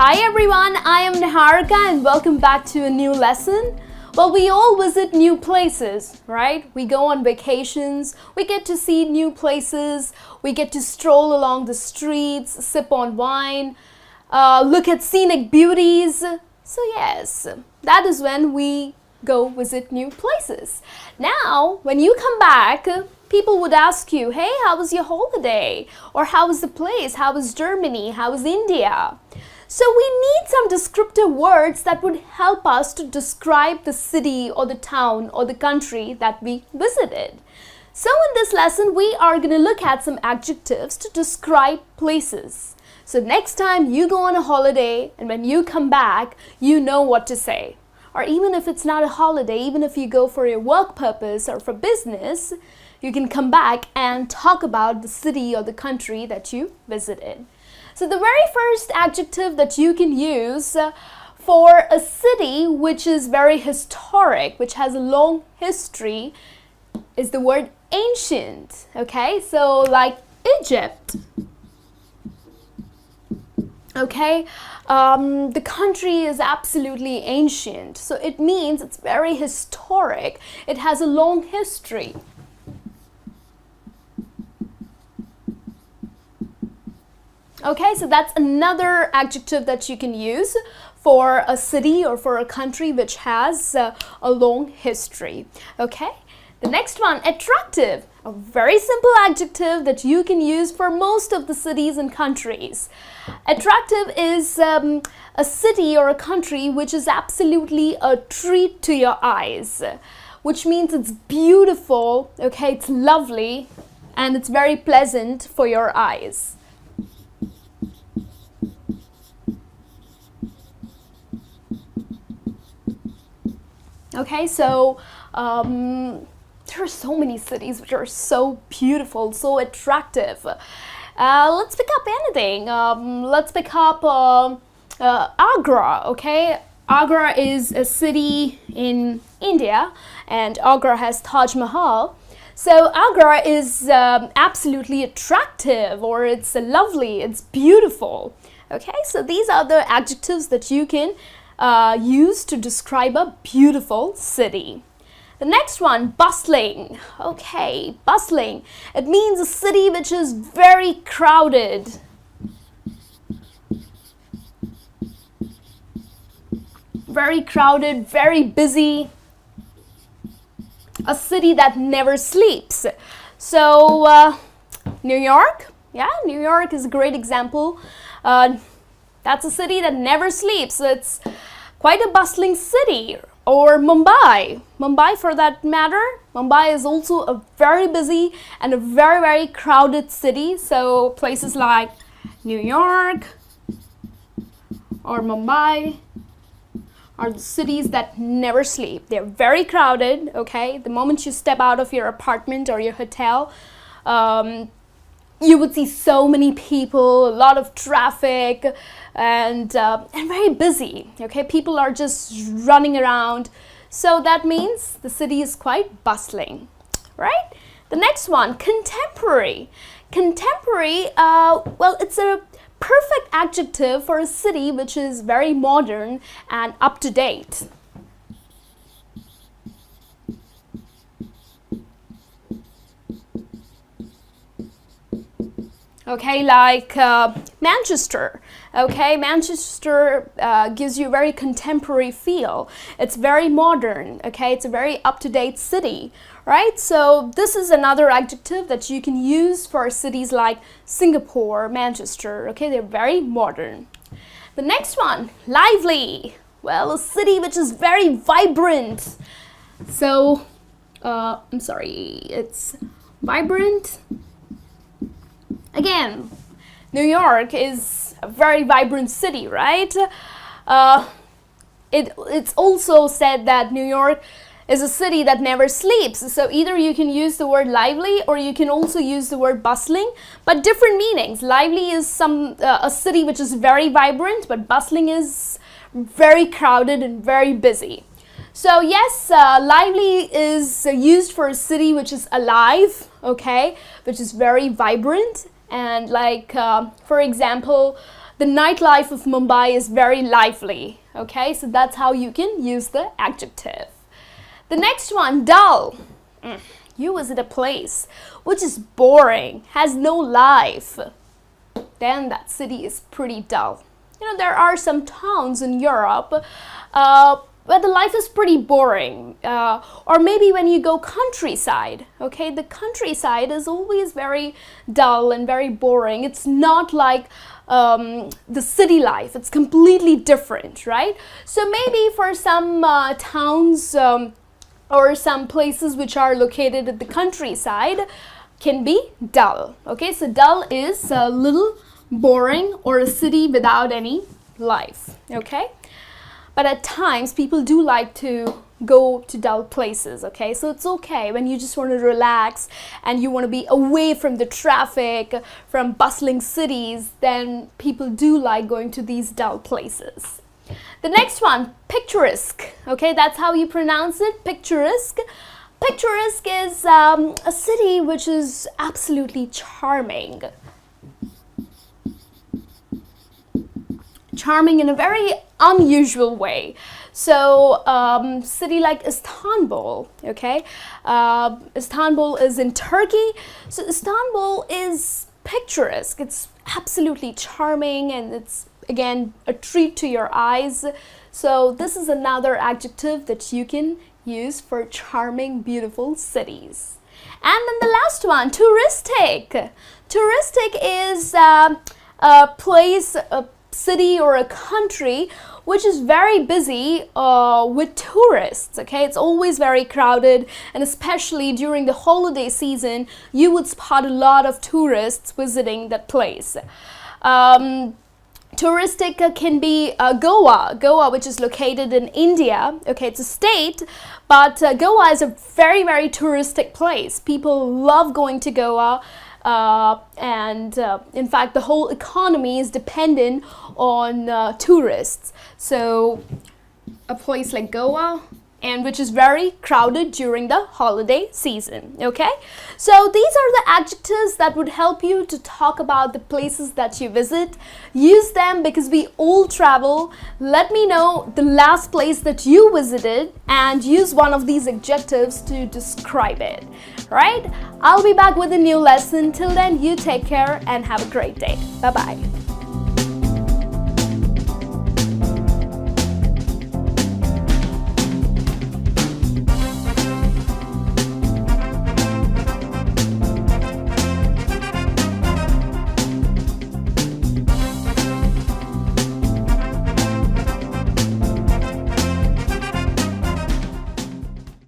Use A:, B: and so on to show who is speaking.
A: Hi everyone, I am Niharika and welcome back to a new lesson. Well, we all visit new places, right? We go on vacations, we get to see new places, we get to stroll along the streets, sip on wine, look at scenic beauties. So yes, that is when we go visit new places. Now, when you come back, people would ask you, hey, how was your holiday? Or how was the place? How was Germany? How was India? So we need some descriptive words that would help us to describe the city or the town or the country that we visited. So in this lesson, we are going to look at some adjectives to describe places. So next time you go on a holiday and when you come back, you know what to say. Or even if it's not a holiday, even if you go for your work purpose or for business, you can come back and talk about the city or the country that you visited. So the very first adjective that you can use for a city which is very historic, which has a long history, is the word ancient. Okay, so like Egypt. Okay, the country is absolutely ancient. So it means it's very historic. It has a long history. Okay, so that's another adjective that you can use for a city or for a country which has a long history. Okay, the next one, attractive. A very simple adjective that you can use for most of the cities and countries. Attractive is a city or a country which is absolutely a treat to your eyes, which means it's beautiful, okay, it's lovely, and it's very pleasant for your eyes. Okay, so there are so many cities which are so beautiful, so attractive. Let's pick up anything. Let's pick up Agra, okay? Agra is a city in India and Agra has Taj Mahal. So Agra is absolutely attractive, or it's lovely, it's beautiful. Okay, so these are the adjectives that you can use to describe a beautiful city. The next one, bustling. Okay, bustling. It means a city which is very crowded. Very crowded, very busy. A city that never sleeps. So, New York. Yeah, New York is a great example. That's a city that never sleeps. It's quite a bustling city. Or Mumbai. Mumbai, for that matter. Mumbai is also a very busy and a very, very crowded city. So places like New York or Mumbai are the cities that never sleep. They're very crowded, okay? The moment you step out of your apartment or your hotel, you would see so many people, a lot of traffic, and very busy, okay? People are just running around. So that means the city is quite bustling, right? The next one, contemporary. Contemporary, well, it's a perfect adjective for a city which is very modern and up to date. Okay, like Manchester. Okay, Manchester gives you a very contemporary feel. It's very modern. Okay, it's a very up-to-date city, right? So this is another adjective that you can use for cities like Singapore, Manchester. Okay, they're very modern. The next one, lively. Well, a city which is very vibrant. So, I'm sorry, it's vibrant. Again, New York is a very vibrant city, right? It's also said that New York is a city that never sleeps. So either you can use the word lively or you can also use the word bustling, but different meanings. Lively is a city which is very vibrant, but bustling is very crowded and very busy. So yes, lively is used for a city which is alive, okay, which is very vibrant. And like, for example, the nightlife of Mumbai is very lively. Okay, so that's how you can use the adjective. The next one, dull. You visit a place which is boring, has no life, then that city is pretty dull. There are some towns in Europe where the life is pretty boring, or maybe when you go countryside, okay, the countryside is always very dull and very boring. It's not like the city life. It's completely different, right? So maybe for some towns or some places which are located at the countryside can be dull. Okay, so dull is a little boring, or a city without any life. Okay, but at times people do like to go to dull places. Okay, so it's okay when you just want to relax and you want to be away from the traffic, from bustling cities, then people do like going to these dull places. The next one, picturesque. Okay, that's how you pronounce it, picturesque. Picturesque is a city which is absolutely charming. Charming in a very unusual way. So, city like Istanbul, okay? Istanbul is in Turkey. So, Istanbul is picturesque. It's absolutely charming, and it's, again, a treat to your eyes. So, this is another adjective that you can use for charming, beautiful cities. And then the last one, touristic. Touristic is a place, a city or a country which is very busy with tourists. Okay, it's always very crowded, and especially during the holiday season you would spot a lot of tourists visiting that place. Touristic can be Goa, which is located in India. Okay, it's a state, but Goa is a very, very touristic place. People love going to Goa. And in fact, the whole economy is dependent on tourists. So a place like Goa, and which is very crowded during the holiday season. Okay, so these are the adjectives that would help you to talk about the places that you visit. Use them because we all travel. Let me know the last place that you visited and use one of these adjectives to describe it. Right? I'll be back with a new lesson. Till then, you take care and have a great day. Bye bye.